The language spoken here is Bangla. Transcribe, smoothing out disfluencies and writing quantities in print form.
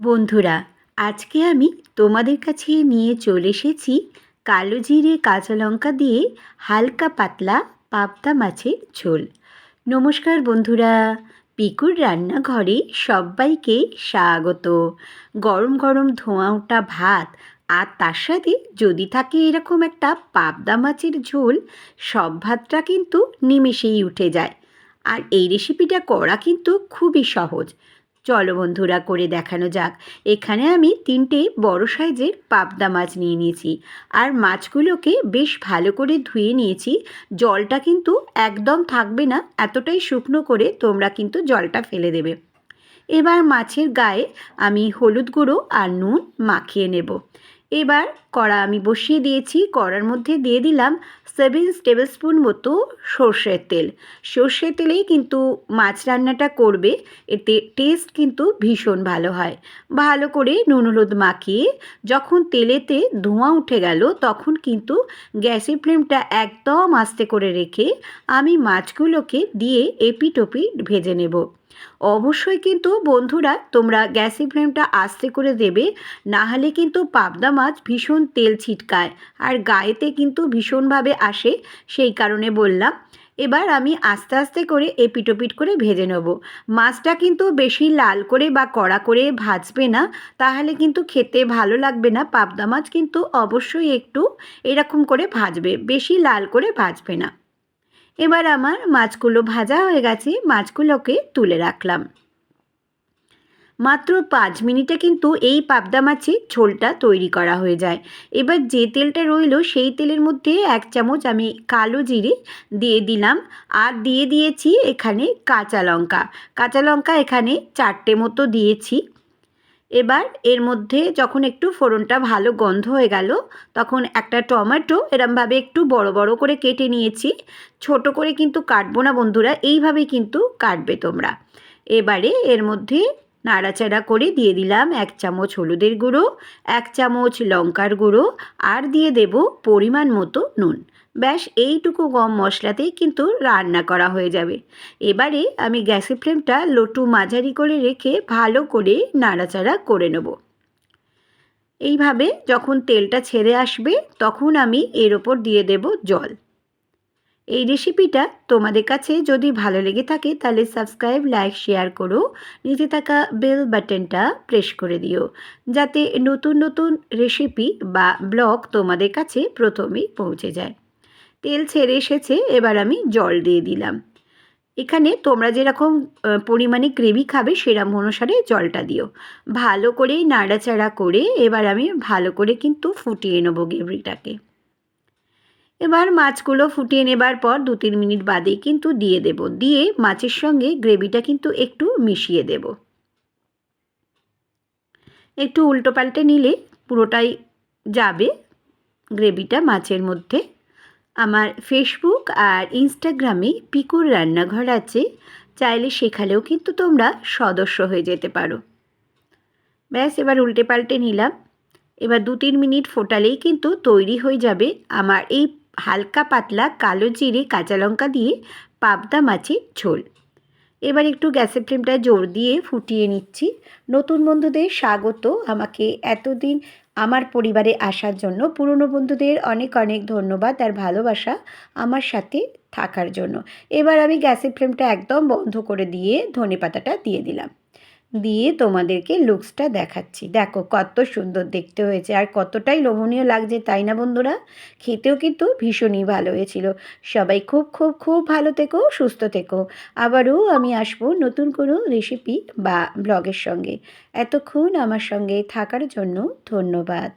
বন্ধুরা, আজকে আমি তোমাদের কাছে নিয়ে চলে এসেছি কালো জিরে কাঁচা লঙ্কা দিয়ে হালকা পাতলা পাবদা মাছের ঝোল। নমস্কার বন্ধুরা, পিকুর রান্নাঘরে সবাইকে স্বাগত। গরম গরম ধোঁয়া ওঠা ভাত আর তার সাথে যদি থাকে এরকম একটা পাবদা মাছের ঝোল, সব ভাতটা কিন্তু নিমেষেই উঠে যায়। আর এই রেসিপিটা করা কিন্তু খুবই সহজ। চলো বন্ধুরা, করে দেখানো যাক। এখানে আমি 3টে বড় সাইজের পাবদা মাছ নিয়ে নিয়েছি। আর মাছগুলোকে বেশ ভালো করে ধুয়ে নিয়েছি। জলটা কিন্তু একদম থাকবে না, এতটাই শুকনো করে তোমরা কিন্তু জলটা ফেলে দেবে। এবার মাছের গায়ে আমি হলুদ গুঁড়ো আর নুন মাখিয়ে নেব। এবার কড়া আমি বসিয়ে দিয়েছি। কড়ার মধ্যে দিয়ে দিলাম 7 টেবিলস্পুন মতো সর্ষের তেল। সর্ষের তেলেই কিন্তু মাছ রান্নাটা করবে, এতে টেস্ট কিন্তু ভীষণ ভালো হয়। ভালো করে নুন হলুদ মাখিয়ে যখন তেলেতে ধোঁয়া উঠে গেল, তখন কিন্তু গ্যাসের ফ্লেমটা একদম আস্তে করে রেখে আমি মাছগুলোকে দিয়ে এপিট ওপিট ভেজে নেব। অবশ্যই কিন্তু বন্ধুরা তোমরা গ্যাসের ফ্লেমটা আস্তে করে দেবে, না হলে কিন্তু পাবদা মাছ ভীষণ তেল ছিটকায় আর গায়েতে কিন্তু ভীষণভাবে আসে, সেই কারণে বললাম। এবার আমি আস্তে আস্তে করে এপিট ওপিট করে ভেজে নেব। মাছটা কিন্তু বেশি লাল করে বা কড়া করে ভাজবে না, তাহলে কিন্তু খেতে ভালো লাগবে না। পাবদা মাছ কিন্তু অবশ্যই একটু এরকম করে ভাজবে, বেশি লাল করে ভাজবে না। এবার আমার মাছগুলো ভাজা হয়ে গেছে, মাছগুলোকে তুলে রাখলাম। মাত্র 5 মিনিটে কিন্তু এই পাবদা মাছের ঝোলটা তৈরি করা হয়ে যায়। এবার যে তেলটা রইল সেই তেলের মধ্যে 1 চামচ আমি কালো জিরে দিয়ে দিলাম। আর দিয়ে দিয়েছি এখানে কাঁচা লঙ্কা। কাঁচা লঙ্কা এখানে 4টে মতো দিয়েছি। এবার এর মধ্যে যখন একটু ফোড়নটা ভালো গন্ধ হয়ে গেল, তখন একটা টমেটো এরমভাবে একটু বড় বড় করে কেটে নিয়েছি। ছোট করে কিন্তু কাটবো না বন্ধুরা, এইভাবেই কিন্তু কাটবে তোমরা। এবারে এর মধ্যে নাড়াচাড়া করে দিয়ে দিলাম 1 চামচ হলুদের গুঁড়ো, 1 চামচ লঙ্কার গুঁড়ো, আর দিয়ে দেব পরিমাণ মতো নুন। ব্যাস এইটুকু গরম মশলাতেই কিন্তু রান্না করা হয়ে যাবে। এবারে আমি গ্যাসের ফ্লেমটা লো টু মাঝারি করে রেখে ভালো করে নাড়াচাড়া করে নেব। এইভাবে যখন তেলটা ছেড়ে আসবে, তখন আমি এর ওপর দিয়ে দেব জল। এই রেসিপিটা তোমাদের কাছে যদি ভালো লেগে থাকে তাহলে সাবস্ক্রাইব, লাইক, শেয়ার করো। নিচে থাকা বেল বাটনটা প্রেস করে দিও, যাতে নতুন নতুন রেসিপি বা ব্লগ তোমাদের কাছে প্রথমেই পৌঁছে যায়। তেল ছেড়ে এসেছে, এবার আমি জল দিয়ে দিলাম। এখানে তোমরা যেরকম পরিমাণে গ্রেভি খাবে সেরকম অনুসারে জলটা দিও। ভালো করে নাড়াচাড়া করে এবার আমি ভালো করে কিন্তু ফুটিয়ে নেব গ্রেভিটাকে। এবার মাছগুলো ফুটিয়ে নেবার পর 2-3 মিনিট বাদেই কিন্তু দিয়ে দেব। দিয়ে মাছের সঙ্গে গ্রেভিটা কিন্তু একটু মিশিয়ে দেব। একটু উল্টো পাল্টে নিলে পুরোটাই যাবে গ্রেভিটা মাছের মধ্যে। আমার ফেসবুক আর ইনস্টাগ্রামে পিকুর রান্নাঘর আছে, চাইলে সেখানেও কিন্তু তোমরা সদস্য হয়ে যেতে পারো। ব্যাস এবার উল্টে পাল্টে নিলাম। এবার 2-3 মিনিট ফোটালেই কিন্তু তৈরি হয়ে যাবে আমার এই হালকা পাতলা কালো জিরে কাঁচা লঙ্কা দিয়ে পাবদা মাছের ঝোল। এবার একটু গ্যাসের ফ্লেমটা জোর দিয়ে ফুটিয়ে নিচ্ছি। নতুন বন্ধুদের স্বাগত। আমাকে এতদিন আমার পরিবারে আসার জন্য পুরনো বন্ধুদের অনেক অনেক ধন্যবাদ আর ভালোবাসা আমার সাথে থাকার জন্য। এবার আমি গ্যাসের ফ্লেমটা একদম বন্ধ করে দিয়ে ধনেপাতাটা দিয়ে দিলাম। দিয়ে তোমাদেরকে লুকসটা দেখাচ্ছি। দেখো কত সুন্দর দেখতে হয়েছে আর কতটাই লোভনীয় লাগছে, তাই না বন্ধুরা? খেতেও কিন্তু ভীষণই ভালো হয়েছিল। সবাই খুব খুব খুব ভালো থেকো, সুস্থ থেকো। আবারও আমি আসবো নতুন কোনো রেসিপি বা ব্লগের সঙ্গে। এতক্ষণ আমার সঙ্গে থাকার জন্য ধন্যবাদ।